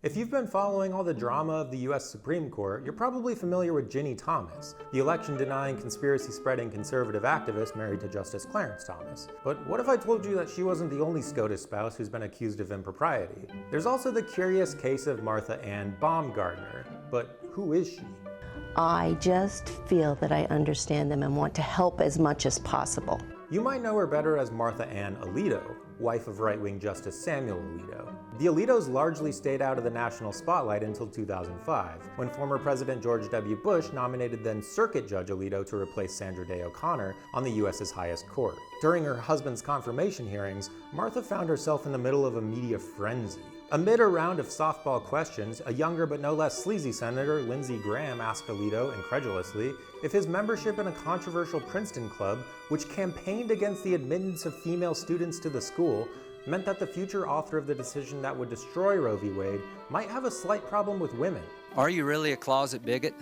If you've been following all the drama of the US Supreme Court, you're probably familiar with Ginny Thomas, the election-denying, conspiracy-spreading conservative activist married to Justice Clarence Thomas. But what if I told you that she wasn't the only SCOTUS spouse who's been accused of impropriety? There's also the curious case of Martha-Ann Bomgardner. But who is she? I just feel that I understand them and want to help as much as possible. You might know her better as Martha-Ann Alito, wife of right-wing Justice Samuel Alito. The Alitos largely stayed out of the national spotlight until 2005, when former President George W. Bush nominated then Circuit Judge Alito to replace Sandra Day O'Connor on the U.S.'s highest court. During her husband's confirmation hearings, Martha found herself in the middle of a media frenzy. Amid a round of softball questions, a younger but no less sleazy Senator, Lindsey Graham, asked Alito, incredulously, if his membership in a controversial Princeton club, which campaigned against the admittance of female students to the school, meant that the future author of the decision that would destroy Roe v. Wade might have a slight problem with women. Are you really a closet bigot?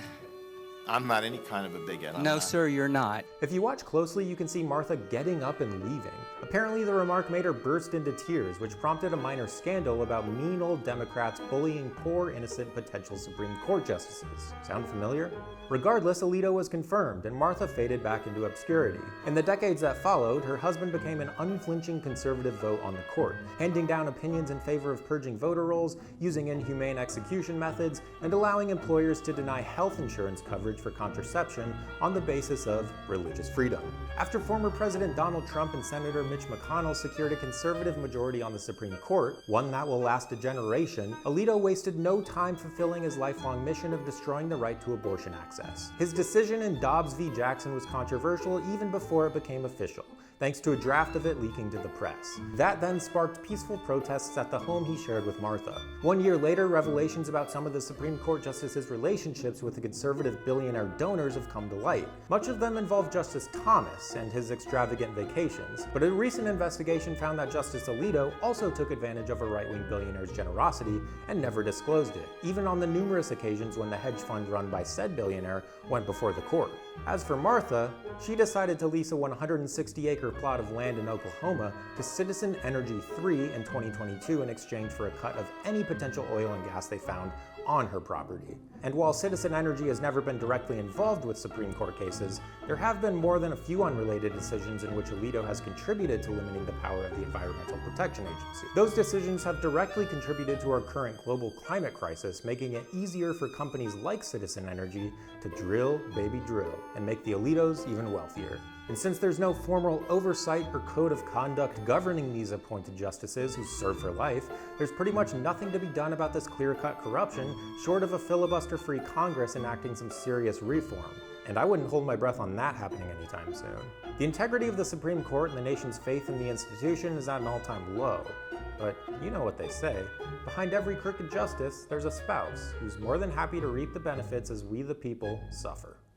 I'm not any kind of a bigot. No, sir, you're not. If you watch closely, you can see Martha getting up and leaving. Apparently, the remark made her burst into tears, which prompted a minor scandal about mean old Democrats bullying poor, innocent potential Supreme Court justices. Sound familiar? Regardless, Alito was confirmed, and Martha faded back into obscurity. In the decades that followed, her husband became an unflinching conservative vote on the court, handing down opinions in favor of purging voter rolls, using inhumane execution methods, and allowing employers to deny health insurance coverage for contraception on the basis of religious freedom. After former President Donald Trump and Senator Mitch McConnell secured a conservative majority on the Supreme Court, one that will last a generation, Alito wasted no time fulfilling his lifelong mission of destroying the right to abortion access. His decision in Dobbs v. Jackson was controversial even before it became official, thanks to a draft of it leaking to the press. That then sparked peaceful protests at the home he shared with Martha. 1 year later, revelations about some of the Supreme Court justices' relationships with the conservative billionaire donors have come to light. Much of them involve Justice Thomas and his extravagant vacations, but a recent investigation found that Justice Alito also took advantage of a right-wing billionaire's generosity and never disclosed it, even on the numerous occasions when the hedge fund run by said billionaire went before the court. As for Martha, she decided to lease a 160-acre plot of land in Oklahoma to Citizen Energy 3 in 2022 in exchange for a cut of any potential oil and gas they found on her property. And while Citizen Energy has never been directly involved with Supreme Court cases, there have been more than a few unrelated decisions in which Alito has contributed to limiting the power of the Environmental Protection Agency. Those decisions have directly contributed to our current global climate crisis, making it easier for companies like Citizen Energy to drill, baby drill, and make the Alitos even wealthier. And since there's no formal oversight or code of conduct governing these appointed justices who serve for life, there's pretty much nothing to be done about this clear-cut corruption, short of a filibuster-free Congress enacting some serious reform. And I wouldn't hold my breath on that happening anytime soon. The integrity of the Supreme Court and the nation's faith in the institution is at an all-time low. But you know what they say, behind every crooked justice, there's a spouse who's more than happy to reap the benefits as we the people suffer.